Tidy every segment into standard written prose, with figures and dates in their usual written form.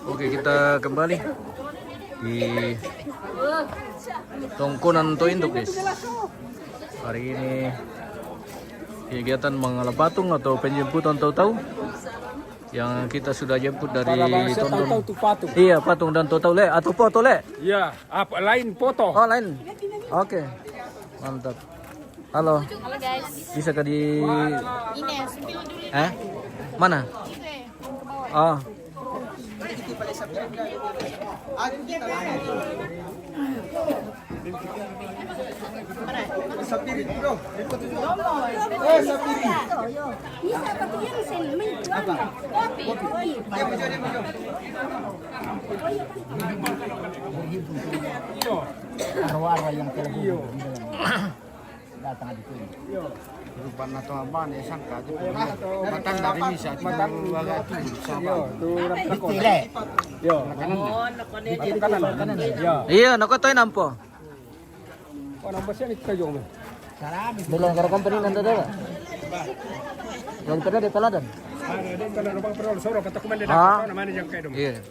Oke, kita kembali di Tongkonan Toinduk, guys. Hari ini kegiatan mengalap patung atau penjemputan tahu-tahu yang kita sudah jemput dari Tondon. Iya, patung dan tahu-tahu le atau foto le. Iya, apa lain foto? Oh, lain. Oke. Mantap. Halo. Halo guys. Bisa ke di Ini spill dulu. Mana? Oh. Arwah-arwah yang terbunuh datang di sini. Rupan atau apa nih sangka aja. Matang dari misa di baga itu sama. Ditile. Yo. Iya, nakotoy nampo. Oh, nampak siya nih kayo mo. Sarami. Belum karo company nanda dala. Yang pernah di Paladan. Ano din kalau nabang pero soro kata kumanda Ah. na naman yang kayo mo. Iya.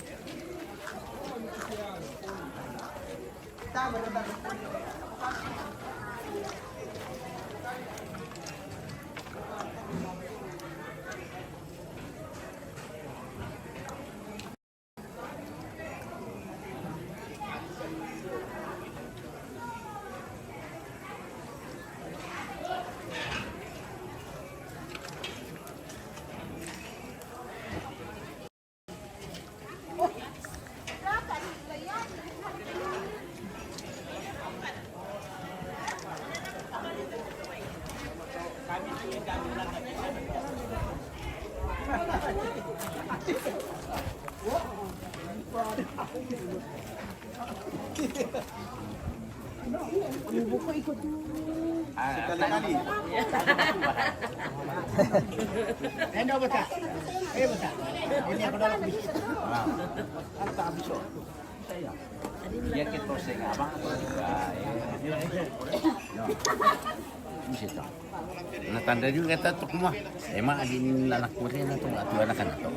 Sekali-kali. Endo bata. Bata. Ini aku dalam bis. Anta abiso. Saya. Dia kita sing abang. Bisa. Nah tanda juga kata tuh mah. Emang adin anak kurir na tuh atu anak kan tuh.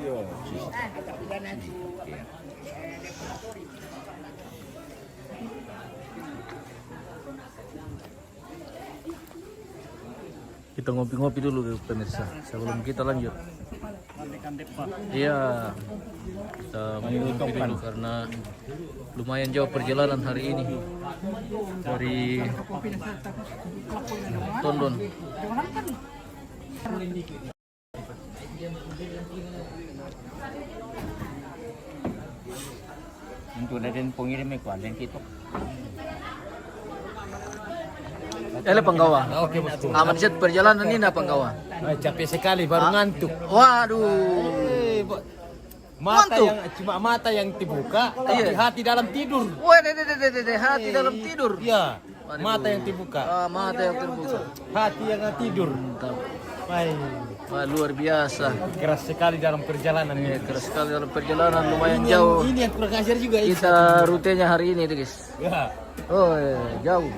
Kita ngopi-ngopi dulu pemirsa sebelum kita lanjut. Iya, kita ngopi dulu karena lumayan jauh perjalanan hari ini dari Tondon. Untuk dan pengirim ekuan dan kita. Penggawa. Oke, bosku. Aman set perjalanan ini Penggawa. Capek sekali baru ngantuk. Waduh. Ngantuk? Cuma mata yang dibuka, Iya. hati dalam tidur. Wah, hati dalam tidur. Iya, Waduh. mata yang dibuka, Mata yang terbuka. hati yang tidur. Mantap. Baik. Wah, luar biasa. Keras sekali dalam perjalanan Iya, ini. keras sekali dalam perjalanan lumayan jauh. Ini yang kurang ajar juga. Kita rutenya hari ini, tuh, guys. Ya. Oh, jauh.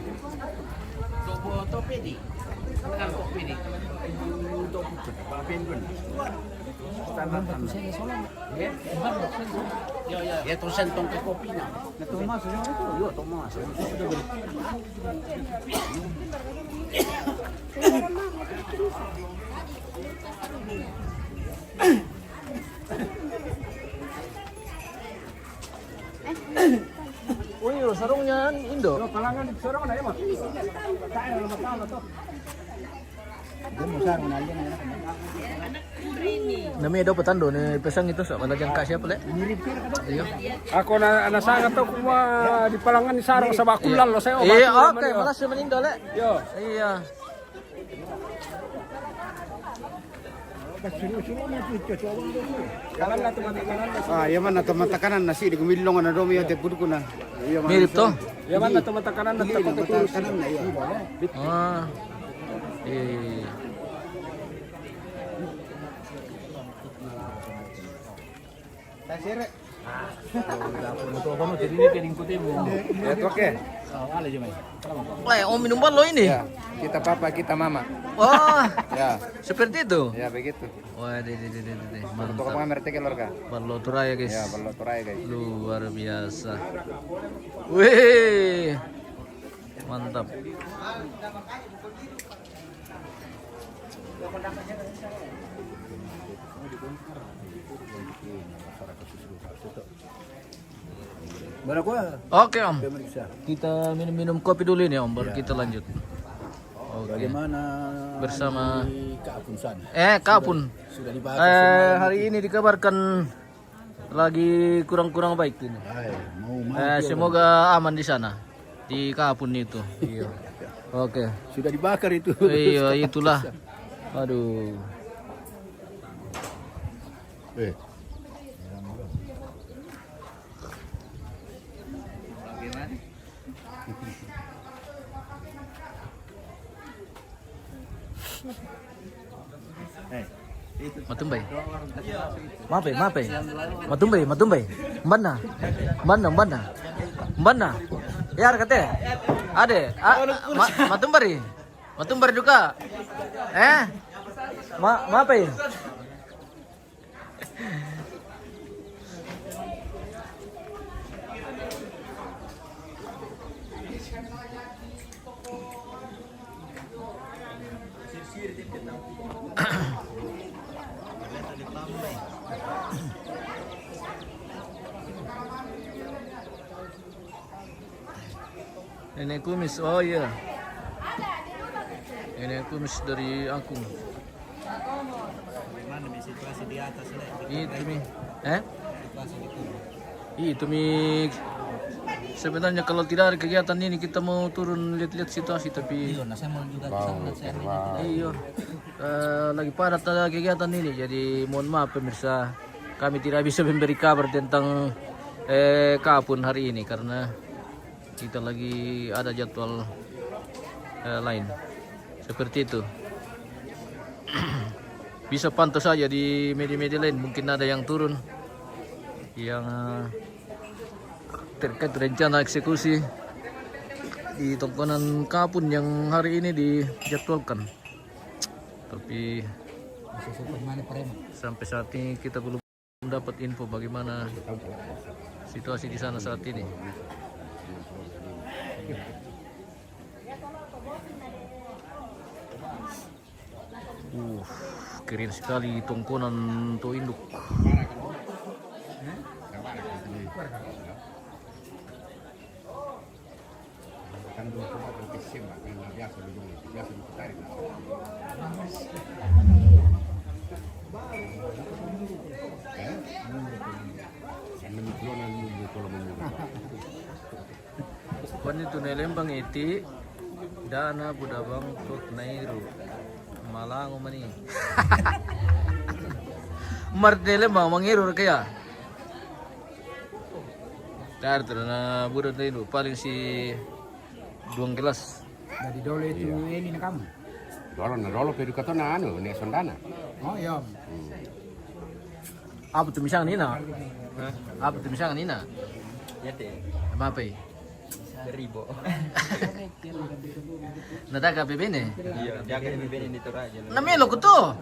Topedi. Kan topedi. Ya terus sentong ke kopi na. Na Tomas itu. Yo Tomas. Oh iya, sarungnya Indo. Yo palangan sorong na yun. Tayo na matalo to. Dia mau sarung aja nih. Namanya dapat tando nih pesang itu sama lajang kak siapa le? Iya. Ako na nasanga to kuma di palangan ni sarong sa bakulan lo sayo. Iya, oke, malas sama Indo le. Yo. Iya. Kanan na tumatakan na. Ah, yaman na teman-tekanan nasi di gumilong na domi ya tepud ko na. Mirip toh. Yaman na tumatakan na takot ko. Kanan na iya. Ah. Iya. Tasire. Ito ako no, tiri ni piring puti mo. Eto ke. Ada je mai. Wah, oh minum ballo ini. Ya, kita papa, kita mama. Wah, Ya, seperti itu. ya begitu. Wah, Untuk mantap. pamer tekelor ka. Ballo Turaya guys. Ya, ballo torai guys. Luar biasa. Wih, mantap. Berapa? Oke om, kita minum-minum kopi dulu ini om, baru kita lanjut. Oke. Bagaimana Bersama di Kaapun sana? Kapun. Sudah dibahas Hari ini dikabarkan lagi kurang-kurang baik ini. mau Semoga aman di sana, di Kapun itu. Iya. Oke. sudah dibakar itu. Iya itulah. Aduh. Matumbay. Mape. Matumbay. Mana? Yar kate. Ade. Matumbari juga. Mape. Nenek kumis, oh iya. Nenek kumis dari aku. Bagaimana nih situasi di atas ini? Itu mi, Itu mi. Sebenarnya kalau tidak ada kegiatan ini kita mau turun lihat-lihat situasi tapi Saya mau juga ke sana. Saya iya. Lagi padat ada kegiatan ini jadi mohon maaf pemirsa kami tidak bisa memberi kabar tentang Kapun hari ini karena kita lagi ada jadwal lain seperti itu. Bisa pantau saja di media-media lain mungkin ada yang turun yang terkait rencana eksekusi di tongkonan Kapun yang hari ini dijadwalkan. Tapi sampai saat ini kita belum dapat info bagaimana situasi di sana saat ini. Keren sekali tongkonan to induk. Wan itu nelembang iti dana budabang tot nairu malango mani. Martele bang mangirur kaya. Dar na budak nairu paling si 2 gelas. Dari dole itu ini na kamu. Dolo pedu katona anu ne sondana. Oh iya. Apa tu misang nina? Apa tu misang nina? Ya teh. Apa? 1,000. Nadaga bebene. Iya, jaga bibin dito raja. Namelo ko to.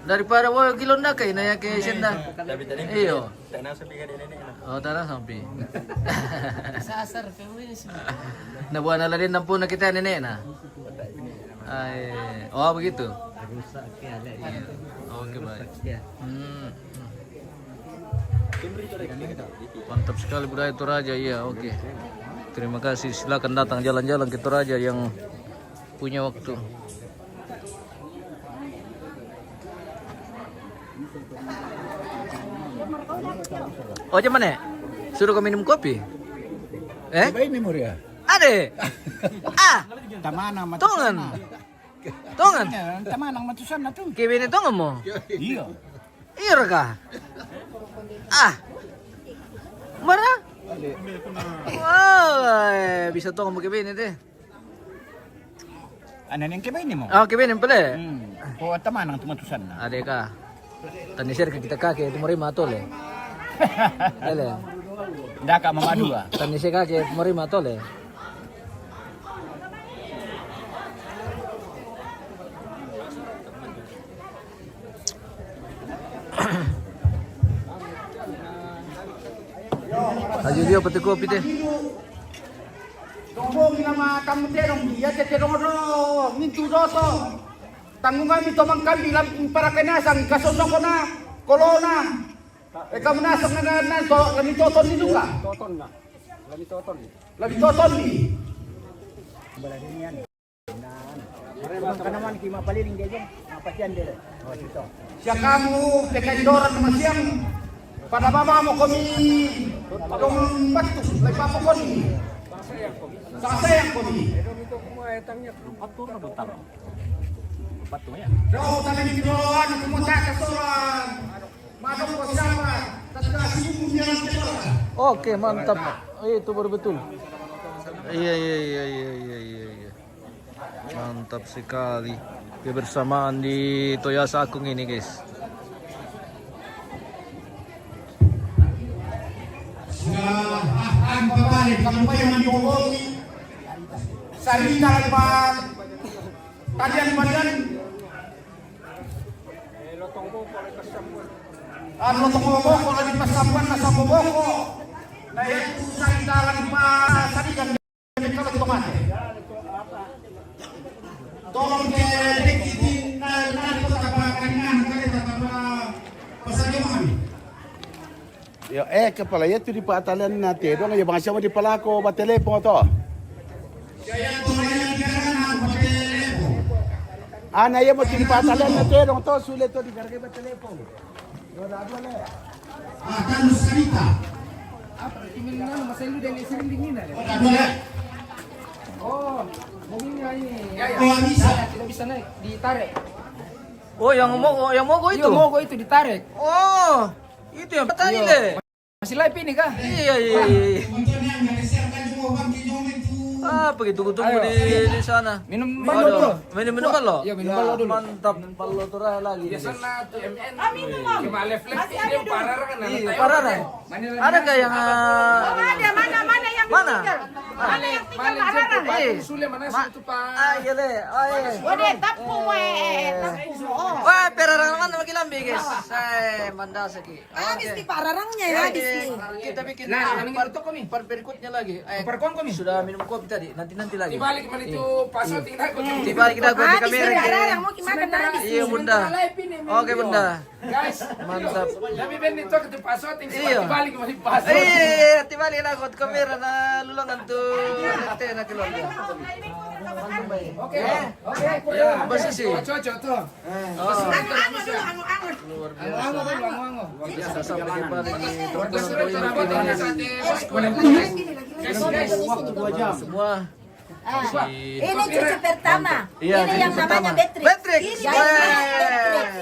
Daripada wo kilon na kay na kay senda. Tapi tadi Iyo. tak nasa biga din ini. Oh, tara sampai. Sasar kamu sih. Nabuan na rin po na kita nene na. Ay, oh begitu. Rusak ya ada. Iya. Oke baik. Ya. Mantap sekali budaya Toraja, iya oke. Terima kasih, silakan datang jalan-jalan ke Toraja yang punya waktu. Oh mana? Suruh kau minum kopi? Baik memori ya. Ade. Tamanang Tongan. Tongan. Tamanang matusan na to. Kibini tongan mo? Iya. Iya ka? Mara? Wow, bisa tongan mo kibini deh. Ano nang kibay mo? Oh, kibini pala. O tamanang tumatusan na. Ade ka. Tanisir ka kita kaki, tumari matol eh. Dale. Ndak ka mama dua. Tani se kake marima tole. Ayo dia pati kopi teh. Tunggu nama kamu terong dia terong dulu mintu doto. Tanggungan itu mangkal bilang para kenasan kasosok na kolona. Kamu nasok na to lami toton ni juga. Toton na. Lagi toton. Lagi toton ni. Kanaman kima paliling dia jeng. Apatian dia. Oh itu. Siya kamu tekan doran naman siyang pada mama mo kami tong batus lagi papa ko ni. Sasayang ko ni. Ito kumaitangnya 4 na betal. 4 ya. Do tanan kidoan kumunta ka soran. Madok ko siapa? Tatka sibu niya Oke, mantap. Itu baru betul. Iya. Mantap sekali. Kebersamaan di Toyasa Agung ini, guys. Ang babalik kami pa yung maniwog. Sarina pa. Tadian badan. Ang lotong boboko lagi pasapuan na sa boboko. Na ito sa idalan pa sarigan kalau tomat. Tolong dikitin na ko tapakan kali tatapa pasayo kami. Ya kepala itu di patalan nanti dong ya bang siapa di pelako ba telepon to. Kaya tumayan karan ang patelefon. Ana ya mo di patalan nanti dong to sulit to di garga ba telepon. Akan salita. Apa? Tingin na masaylo din isang dingin na. Oh, mungkin ini. Oh, bisa. Tidak bisa naik, ditarik. Oh, yang mogok itu. Iya, mogok itu ditarik. Oh, itu yang petani deh. Masih live ini kah? Iya. Untuk yang ngereserkan semua bang di jomen itu. Apa gitu tunggu di sana. Minum ballo dulu. Minum ballo. Iya, minum ballo dulu. Mantap, ballo turah lagi. Biasanya tuh MN. Cuma left ini parah kan. Iya, parah nih. Ada nggak yang Ada mana yang mana? tinggal? Mana yang tinggal Arara? Sulit mana itu Pak? Iya deh. Wede tapung tapung. Oh. Wah, perarang mana makin lambi guys. Saya mandas lagi. Habis di pararangnya ya, habis di. Kita bikin Nah, ini itu kami. part berikutnya lagi. Perkon kami. Sudah minum kopi tadi. Nanti lagi. Dibalik mana itu pasal tinggal aku. Dibalik kita kopi Habis kamera. di Arara mau makan habis. Iya bunda. Oke bunda. Guys, Mantap. tapi ben itu ke pasal tinggal Iya. dibalik masih pasal. Iya, dibalik lah kot kamera na lulangan tuh. Nanti na keluar. Oke. Ya, basi sih. Cocok tuh. Anu dulu, anu. Luar Ango biasa. dulu, ango. Luar biasa sampai kembali di Terus tonton ini. Semua. Ini cucu pertama. Iya, Ini yang cucu namanya pertama. Beatrix. Beatrix. Ini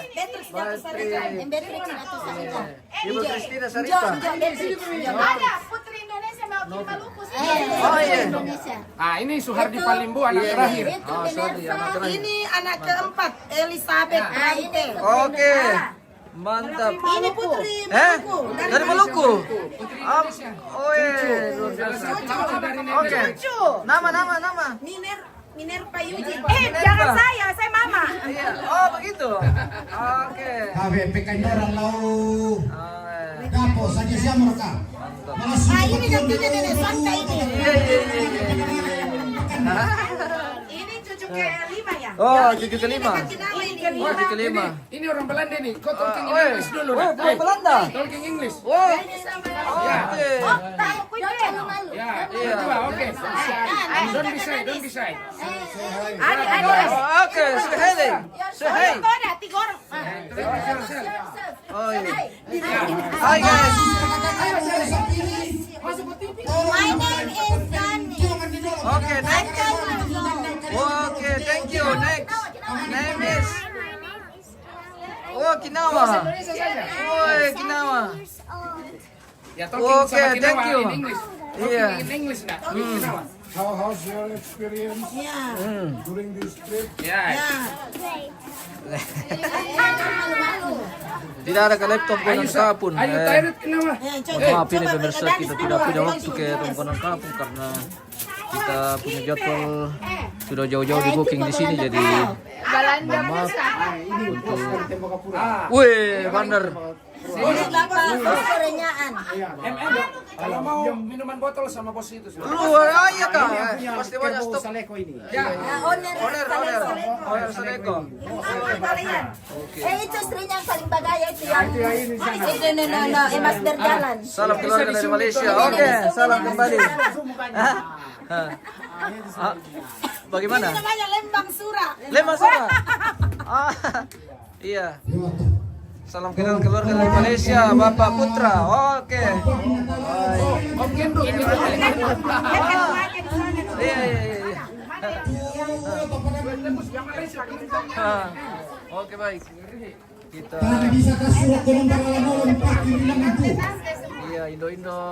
Beatrix jatuh sarita. Yang Beatrix jatuh sarita. Ibu Kristina Sarita. Jom Beatrix. Ada Putri Indonesia Maluku sih. Oh iya. Indonesia. Ah, ini Suhardi Palimbo anak terakhir. Itu Oh, sorry, anak terakhir. Ini anak keempat, Elizabeth Rante. Oke. Mantap. Ini Putri Eh? Maluku. Dari Maluku? Oh iya, luar biasa. Oke. Nama. Minerva Yujin. Jangan saya mama. Iya. Oh, begitu. Oke. KBP Kanyaran lau. Ah, Dapo saja siya merekam. Ini nantinya nenek santai ini. Ini cucu kelima ya. Oh, cucu kelima. Ini Oh, cucu kelima. Ini orang Belanda nih. Kau talking Oi. English dulu. Oh, orang Belanda. Talking English. Wow. Ya. Oke. Ya, kedua, oke. Don't be shy. Oke, say hey. Say hey. Tiga orang. Oh iya. Hai guys. My name is Sunny. Oke, next. Oke, thank you. Next. Name is Oh, Kinawa. Oh, Kinawa. Ya, talking Oke, sama thank Kinawa you. in English. Iya. Talking in English enggak? Kinawa. How's your experience Yeah. during this trip? Ya. Yeah. Malu-malu. Tidak ada ke laptop konon kapun. Ayo Tairit kenapa? Mohon maaf ini pemirsa, kita tidak punya waktu ke konon kapun karena kita punya jadwal sudah jauh-jauh di booking di sini, jadi mohon maaf untuk. Wih, bener. Ini Bapak Korenyaan. Kalau mau minuman botol sama bos itu. Luar aja kak, pasti banyak stok. Saleko ini. Owner Saleko. Itu istrinya yang paling bagaya itu yang itu Mas berjalan. Salam keluarga dari Malaysia. Oke, salam kembali. Bagaimana? Ini namanya Lembang Sura. Lembang Sura. Iya. Salam kenal keluarga dari Malaysia, Bapak Putra. Oke. Iya. Oke, baik. Kita. Iya, Indo.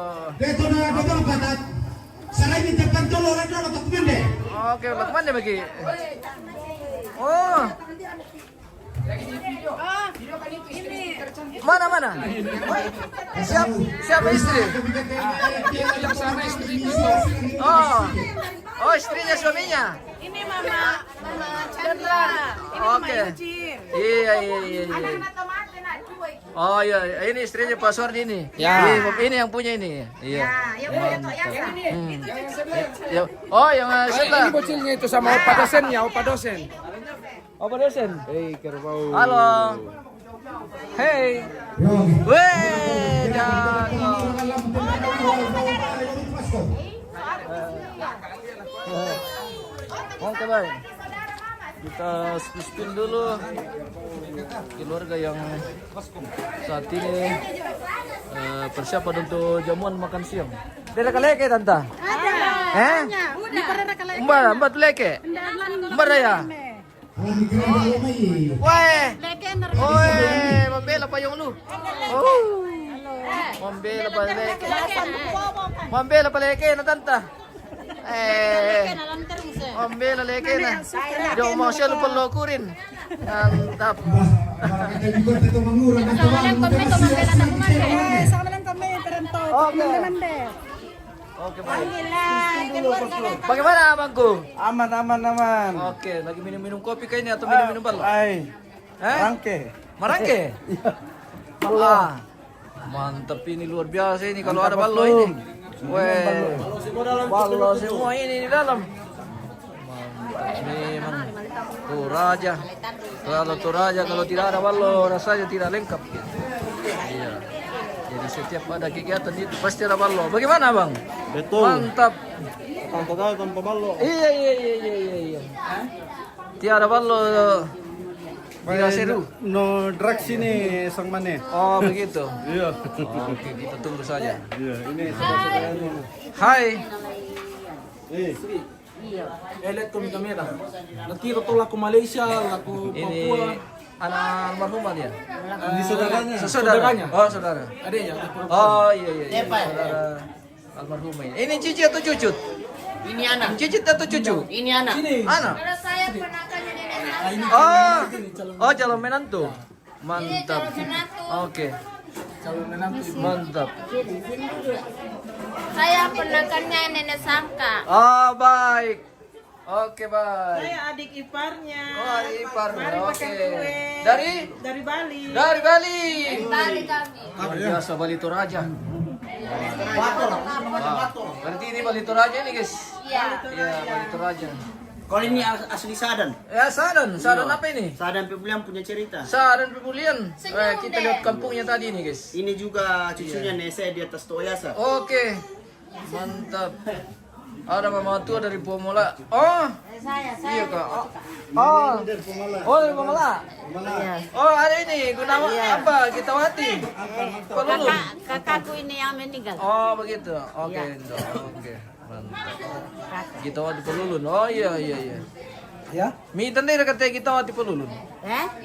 Oke, kemana bagi? Oh. Mana? Siapa istri? Oh, istrinya suaminya. Ini Mama Chandra. Ini Oke. Iya. Oh iya, ini istrinya Pak Suardi ini. Ya. Ini yang punya ini. Iya. Ya. Oh, yang sebelah. Ini bocilnya itu sama Opa dosennya, Opa dosen. Opa dosen. Hei, kerbau. Halo. Hey. Weh, jago. Oke, baik. Kita spin dulu keluarga yang saat ini persiapan untuk jamuan makan siang. Ada kaleke tante? Ada. Mbak tuh leke. Mbak ya. Weh. Membela pa yung lu. Oh. Membela pa leke. Membela pa leke na tanta. Membela leke na. Yung mau siya lupa lokurin. Mantap. Oke, baik. Bagaimana abangku? Aman. Oke, lagi minum kopi kayaknya atau minum balok? Marangke? Mantap, ini luar biasa ini kalau ada balok ini. Weh, balok semua ini di dalam. Mantap, memang Toraja. Kalau Toraja kalau tidak ada balok rasanya tidak lengkap. Iya. Jadi setiap ada kegiatan itu pasti ada balok. Bagaimana bang? Betul. Mantap. Tanpa ballo. Iya. Tiada ballo. Tidak seru. No drugs ini sang mane. Oh begitu. Iya. Oke, kita tunggu saja. Iya, ini saudara-saudaranya. Hai. Lihat kamera. Natiro tolak ke Malaysia, laku Ini Papua. anak almarhumah dia. Di saudaranya. Saudaranya. Oh saudara. Adanya. Oh iya. Saudara almarhumah ini. Ini cici atau cucut? Ini anak. Cicit atau cucu? Ini anak. Anak. Kalau saya ponakannya nenek Oh calon menantu. Mantap. Oke. Mantap. Saya ponakannya nenek Sangka. Oh baik. Oke baik. Saya adik iparnya. Oh adik ipar. Mari makan Oke. kue. Dari Bali. Bali. Bali kami. Luar biasa Bali Toraja. Berarti ini Bali Toraja nih guys. Iya. Iya Bali Toraja. Kalau ini asli Sadan. Ya Sadan apa ini? Sadan Pebulian punya cerita. Sadan Pebulian. Kita lihat kampungnya tadi nih guys. Ini juga cucunya Nese di atas Toyasa. Oke. Mantap. Ada mama tua dari Pomola. Oh. Iya kak. Oh. Dari Pomola. Oh ada ini. Gunawan apa? Gitawati. Pelulun. Kakakku ini yang meninggal. Oh begitu. Oke. Oke. Mantap. Gitawati Pelulun. Oh iya. Ya? Minta nih katanya Gitawati Pelulun.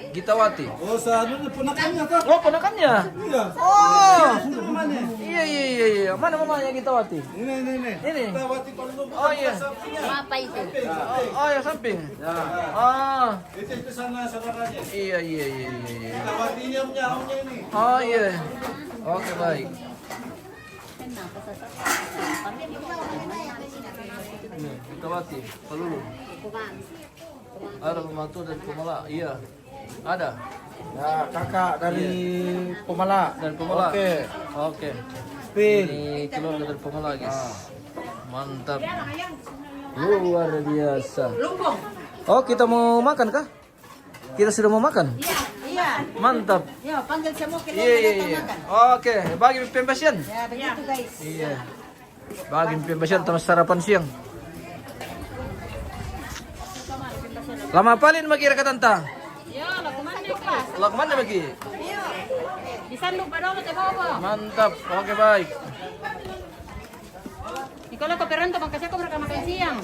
Gitawati. Oh, sa ano ponakannya to? Oh ponakannya. Iya. Oh. Iya. Mana mamanya Gitawati? Ini. Ini. Tawati kalau Oh iya. Apa itu? Oh ya samping. Ah. itu sana saudaranya. Iya. Tawati ini omnya ini. Oh iya. Oke baik. Ini Gitawati, Palulu. Ada pembantu dari Pemala. Iya. Ada. Ya, kakak dari Pemala. Dan Pemala. Oke. Pin. Ini keluarga dari Pemala, guys. Mantap. Luar biasa. Oh, kita mau makan kah? Kita sudah mau makan? Iya. Mantap. Ya, panggil semua keluarga Iya. makan. Oke, bagi pembasian. Ya, begitu guys. Iya. Bagi pembasian terus sarapan siang. Lama palin magi rekat tanta. Yo, lagu mana Pak? Lak mana magi? Disandung pa dong sa baba. Mantap. Oke, baik. Ikaw lang ko peranto kasi ako mereka makan siang.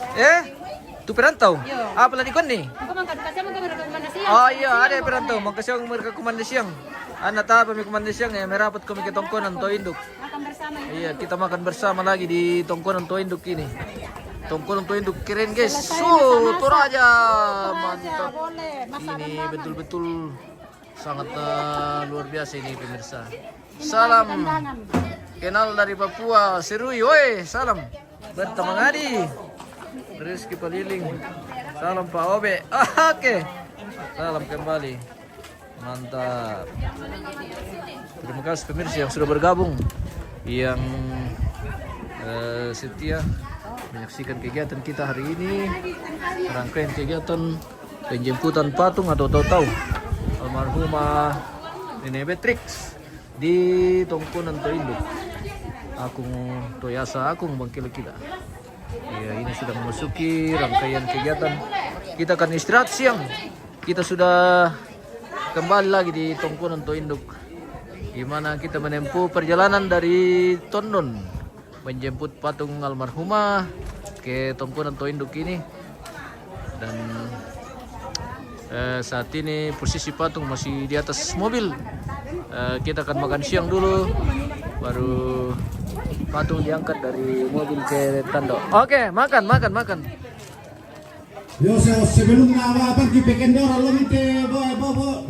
Tu perantau? Yo. Apa lagi kon nih? Ako man kasi mo kami mereka makan siang. Oh iya, ada perantau. Magkasya mereka kumanda siang. Anak tahu kami kumanda siang ya, merapat kami ke tongkonan to induk. Makan bersama ya. Iya, kita makan bersama lagi di tongkonan to induk ini. Tongkonan to induk keren guys. Toraja. Mantap. Boleh. Ini betul-betul sangat luar biasa ini pemirsa. Salam kenal dari Papua, Serui, woi, salam. Bertemu Adi, Rizky Paliling, salam Pak Obe. Oke, salam kembali, mantap. Terima kasih pemirsa yang sudah bergabung, yang setia menyaksikan kegiatan kita hari ini. Rangkaian kegiatan penjemputan patung atau tahu almarhumah Nenek Beatrix di Tongkonan Toinduk. Akung Toyasa Akung Bangkila kita. Ya, ini sudah memasuki rangkaian kegiatan. Kita akan istirahat siang. Kita sudah kembali lagi di Tongkonan Toinduk, di mana kita menempuh perjalanan dari Tondon menjemput patung almarhumah ke Tongkonan Toinduk ini. Dan saat ini posisi patung masih di atas mobil. Kita akan makan siang dulu, baru patung diangkat dari mobil ke tandok. Oke, makan. Yo, sebelum apa di Pekendor lo minta bawa.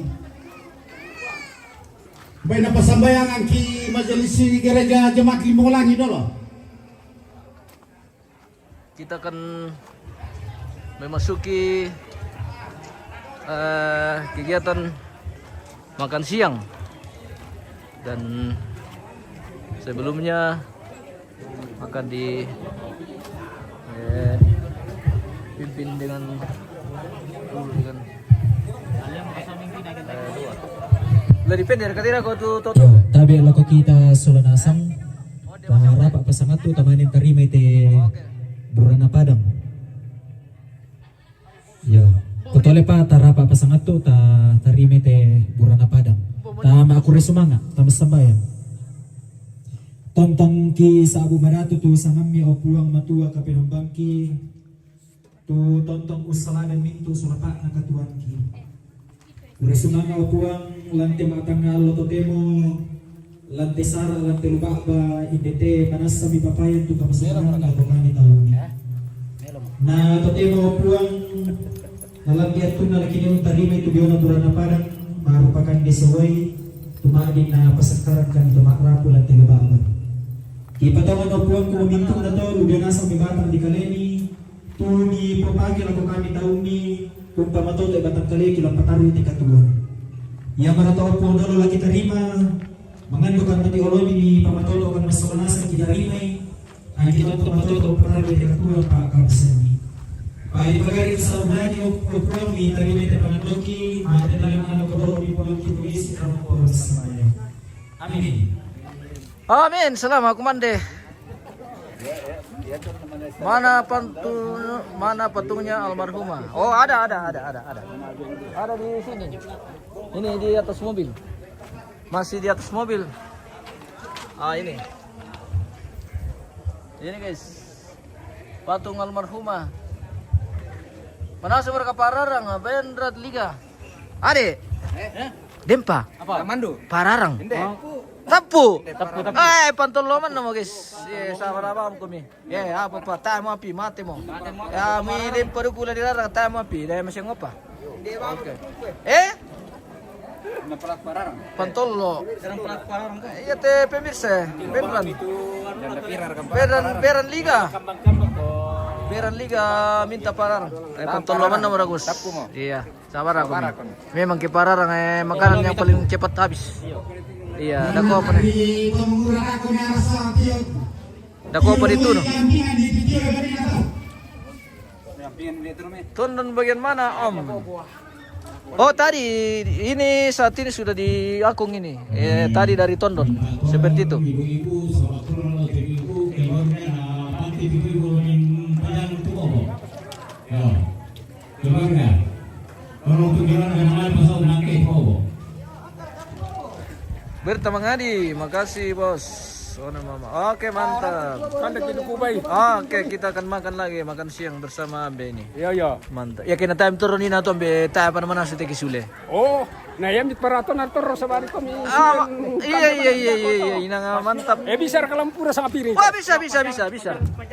Baik apa sambayangan ki majelis gereja jemaat Limbolangi dulu. Kita akan memasuki kegiatan makan siang, dan sebelumnya akan dipimpin dengan dari pender katira ko tu toto. Tabi lako kita solanasang rapat pasangat tu tamanin tarima ite Burana Padang. Yo, kutole pa tarapa pasangat tu tarima ite Burana Padang. Tama aku resumanga, tama sambayan. Tontong ki sa Abu Maratu tu sangami o puang matua ka pinambangki tu tontong usalanan mintu sulapa na katuan ki. Resumanga o puang lante matanga loto temo lante sara lante lubaba indete manasa mi papayan tu kamasunan na bokani tauni. Na to temo o puang nalambiat tu nalakini tarima itu biona Burana Padang merupakan desawai tumadin na pasakaran kan tumakrapo lante lubaba. Ipatawa na puang ko mintum na to lubiyo nasa mibatang di kaleni tu ni propagil ako kami taumi kung pamatoto ibatang kali kilang pataru iti katuan. Yang marataw po na laki tarima mangan ko kan pati oloni ni pamatoto kan masolanasan kidarimay ay kita pamatoto pataru iti katuan pa kabsani. Ay bagay sa umani o puang ni tarima iti panatoki mati talang ano ko do ni puang kituis ito po sa samaya. Amin. Amin, selamat komande. Mana patungnya almarhumah? Oh, ada. Ada di sini. Ini di atas mobil. Masih di atas mobil. Ini. Ini guys. Patung almarhumah. Mana sumber kapararang Bendrad Liga. Ade. Dempa. Apa? Mandu. Pararang. Tapu. Pantoloman na mo guys. Sabar abang kami. Apa pa tayo mo api mate mo. Milim pa rin kula nila tayo mo api. Dahil masyang apa. Okay. Pantolo. Iya te pemirsa. Peran liga. Peran liga minta parang. Pantoloman na mo ragus. Iya, sabar ako. Memang kipararang makanan yang paling cepat habis. Iya, dako apa nih? Dako apa itu? Tonton bagian mana, Om? Oh, tadi ini saat ini sudah di akung ini. Tadi dari Tondon. Seperti itu. Bertemu Ngadi, makasih bos. Mama. Oke mantap. Oke kita akan makan lagi, makan siang bersama Ambe ini. Iya. Mantap. Ya kena time turunin atau Ambe tayo pa naman nasa teki sule. Oh, na yan di paraton na toro sa bari kami. Iya. Inang mantap. Bisa kalampura sa kapiring. Wah bisa.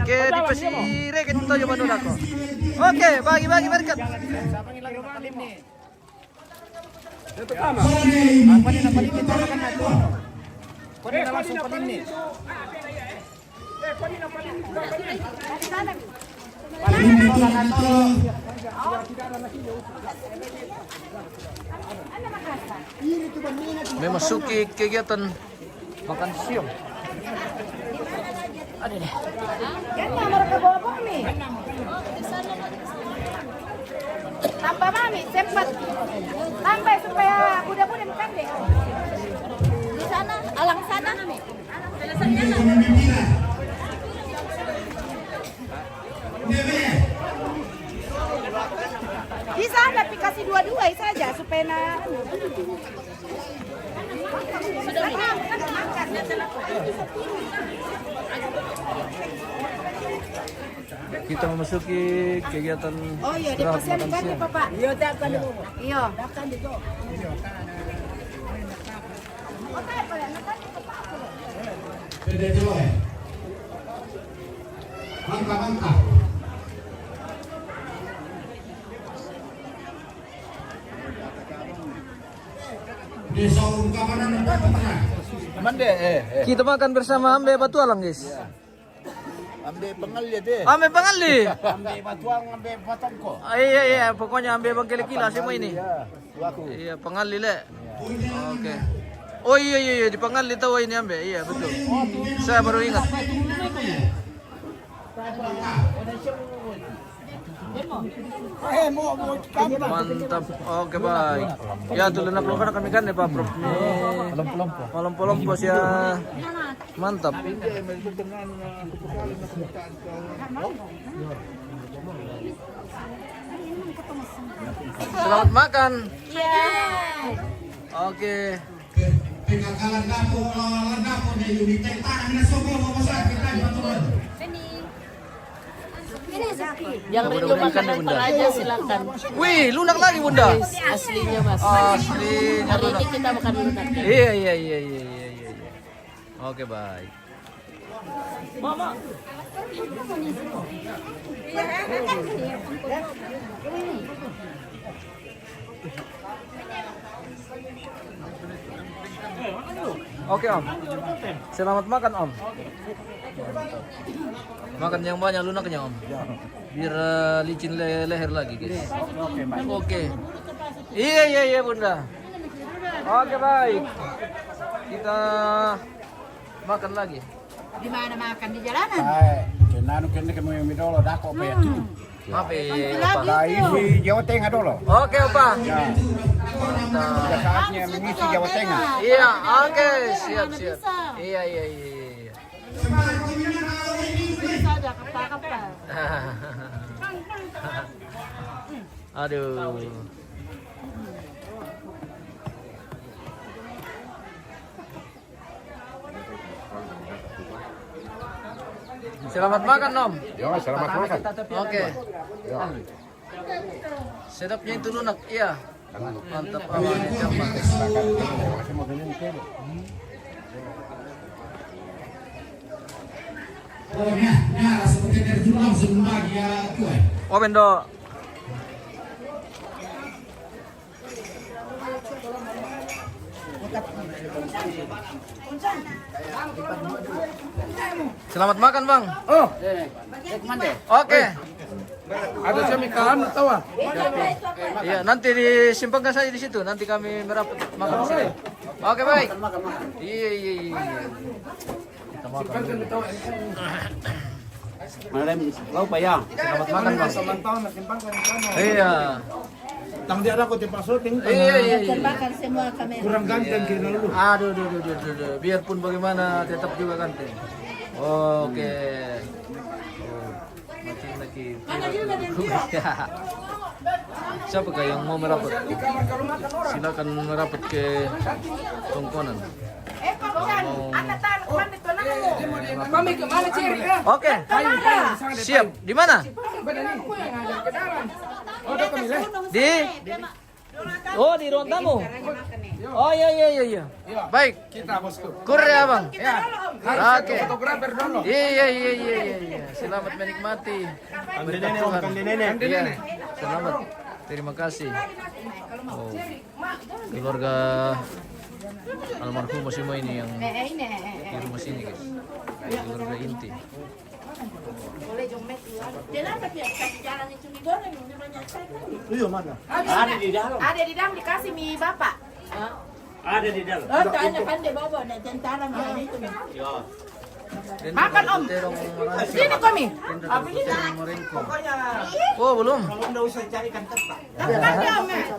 Ke di pasire kita coba dulu ako. Oke, bagi berkat. Ito tama. Memasuki kegiatan makan siang. Yan na, mereka bawa kami. Tambah mami, sempat. Tambah supaya kuda-kuda makan deh. Di sana, alang sana. Di sana kasih dua-dua saja supaya sudah makan. Kita memasuki kegiatan Oh iya, di istirahat pasien makan kan siang. Pak. Iya, datang dulu. Iya. Datang dulu. Mangka. Desa ungkapan Kita makan bersama Ambe Batualang guys. Ambil pengalit deh. Ambe Pangali. Ambil batuang, ambil potongko. Iya, pokoknya Ambe Bang Kila semua ini. Iya, Pangali le. Oke. Oh iya, di Pangali tahu ini Ambe. Iya, betul. Saya baru ingat. Mantap. Oke, baik. Ya, tulen na kan kami kan Pak Prof. Malompo ya. Mantap. Selamat makan. Oke. Yang rindu makanan Toraja silakan. Wih, lunak lagi Bunda. Aslinya Mas. Aslinya Hari ini kita makan lunak. Iya. Oke, baik. Oke Om. Selamat makan Om. Makan yang banyak lunaknya Om. Biar licin leher lagi guys. Oke. Iya Bunda. Oke baik. Kita makan lagi. Di mana makan di jalanan? Kenano kene kemo yang midolo dako pe. Apa? Lagi di Jawa Tengah dulu. Oke Opa. Sudah saatnya mengisi Jawa Tengah. Iya, oke, siap. Iya. Saja kapal-kapal. Aduh. Selamat makan Om. Ya, selamat makan. Oke. Sedapnya itu lunak, iya. Mantap aman. Oh, nah, seperti dari dulu langsung bagi ya tuh. Oh bendo. Selamat makan bang. Oh, Oke. ada semikan tahu ah? Iya, nanti disimpankan saja di situ. Nanti kami merapat makan di sini. Oke, baik. Iya, iya, iya. Kita makan dulu. Kau bayang. Selamat makan, Bang. Tahun simpan kan sana. Iya. Tang dia ada kok tempat syuting. Iya, iya, iya. Bakar semua kamera. Kurang ganteng kira dulu. Aduh, aduh, aduh, aduh, aduh. Biarpun bagaimana tetap juga ganteng. Oke. Siapakah yang mau merapat? Silakan merapat ke tongkonan. Mami kemana ciri? Oke. Siap. Di mana? Di Oh, di ruang tamu. Oh iya iya iya iya. Baik. Kita bosku. Kur ya, Bang. Oke. Fotografer dulu. Iya iya iya iya. Selamat menikmati. Iya. Selamat. Terima kasih. Oh. Keluarga almarhum semua ini yang di rumah sini, guys. Keluarga inti. Ada di dalam. Ada di dalam dikasih mie bapak. Ada di dalam. Oh, tanya pandai bawa nih tentara macam itu nih. Makan om. Sini kami. Oh belum. Enggak usah carikan tempat.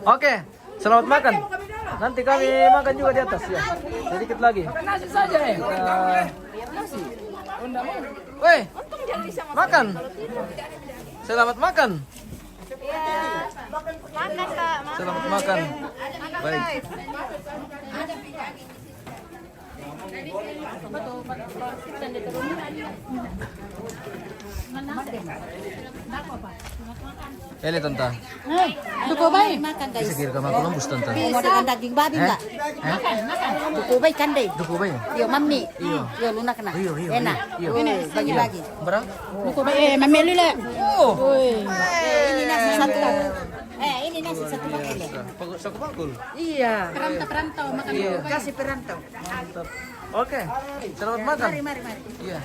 Oke. Selamat makan. Nanti kami makan juga di atas ya. Sedikit lagi. Nasi saja ya. Weh, makan. Selamat makan. Makan kak. Selamat makan. Baik. Hele tante. Tuko baik makan guys. Bisa kira kamu aku lembus tante. Mau dengan daging babi enggak? Tuko baik kan deh. Duku bay. Yo mami. Iyo. Yo lunak kena. Iyo, iyo, Enak. iyo. Ini bagi-bagi. Berapa? Tuko baik mami lule. Oh. Ini nasi satu. Ini nasi satu pakai deh. Saku pakul. Iya. Perantau makan Iya. kasih perantau. Mantap. Oke. Selamat makan. Mari. Iya.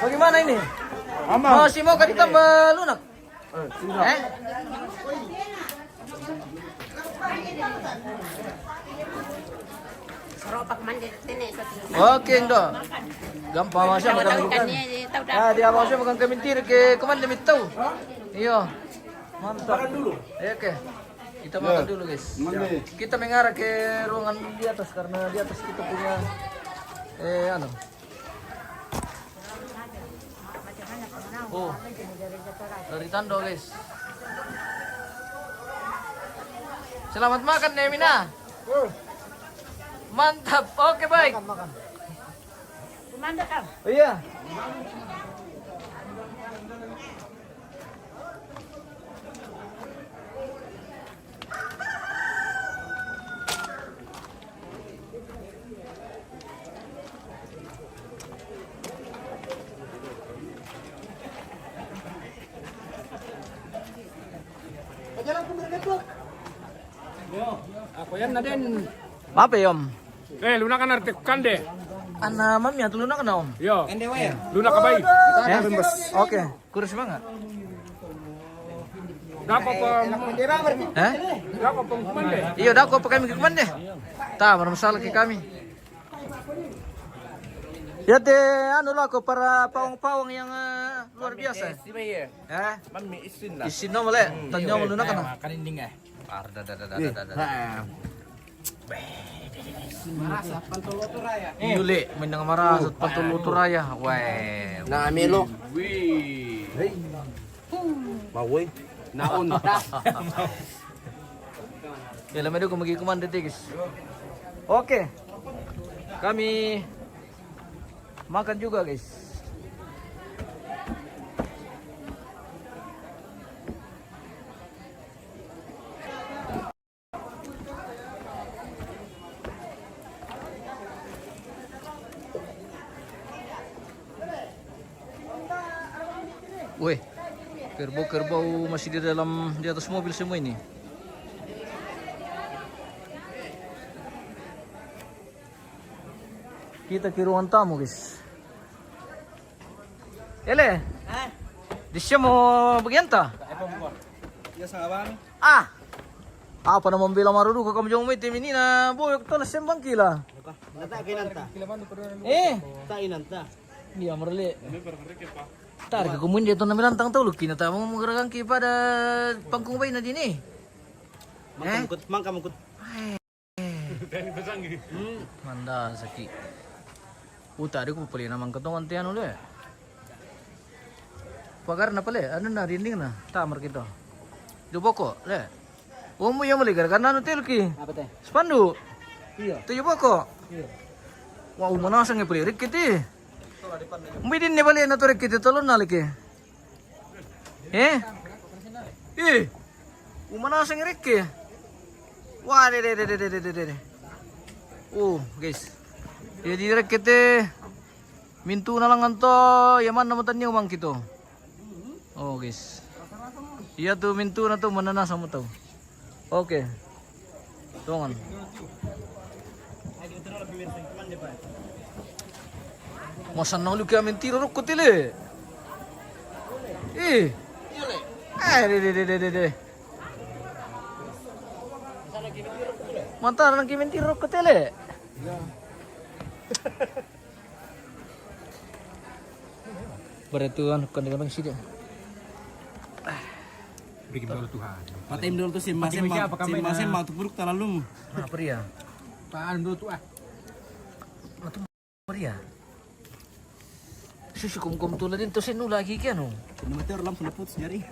Bagaimana ini? Masih mau kan ditambah lunak? Seropak mandi tenek Oke, enggak. Gampang masya makan bukan. Ah, dia masya makan kemintir ke kemana demi tahu. Iya. Mantap. Oke. Kita makan dulu, guys. Kita mengarah ke ruangan di atas karena di atas kita punya anu. Oh. Dari Tando, guys. Selamat makan, Nemina. Mantap. Oke, baik. Oh, iya. Ako yan na din. Apa ya, Om? Luna kan artik kande. Ana mami atau lunak na, Om? Yo. Luna ka bay. Oke. Kurus banget. Dapat pa dapat pa mande. Iya, dah kau pakai mikir mana? Tak, bermasalah ke kami. Ya anu lah ko para pawang-pawang yang luar biasa. Isin no male, tanya mo lunak na. Kaninding eh. Marasa pantuluto raya. Yuli, may nang marasat pantuluto raya. Weh. Na amelo. Wih. Bawoy. Naon. Ya, lamay ko magikuman dito, guys. Oke. Kami makan juga, guys. Woi, kerbau-kerbau masih di atas mobil semua ini. Kita ke ruang tamu, guys. Ele, di sini mau bagaimana? Ah, apa nama membela marudu ke kamu jong meeting ini na boyok tolas sembang kila. Nata kinanta. Ta inanta. Dia merle. Tar ke kumun dia tu namilan tang tau lukin na tamu menggerakkan pada pangkung bayi na dini. Mangka mangkut. Manda sakit. Tadi ko pala naman katong antian uli. Pagar na pala, ano na, rinding na. Tamar kita. Dubo ko, le. Umu yung maligar, karena ano tilki. Apa teh? Spandu. Iya. Tuyo ko. Iya. Wah, umanasang yung pala, rikiti. Umidin ni pala na to rikiti, talon na liki. Umanasang yung rikki. Wah, de. Oh, guys. Jadi rikiti. Mintu na lang anto, yaman naman tanyo mang kito. Oh guys. Iya tuh mintu na tuh mananas mo tuh. Oke. Tungan. Masa nang lu kaya mentira ruk kutile. De. Mantar nang kaya mentira ruk kutile. Berituan kadang-kadang sih dia. Bikin dulu Tuhan. Patim dulu tuh sim mau buruk terlalu. Nah, pria. Paan dulu tuh ah. Itu pria. Susu kum tuladin to sinu lagi kan. Motor lam sudah putus jari.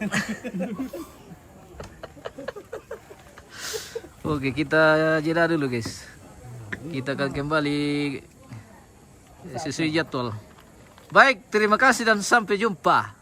Oke, kita jeda dulu guys. Kita akan kembali sesuai jadwal. Baik, terima kasih dan sampai jumpa.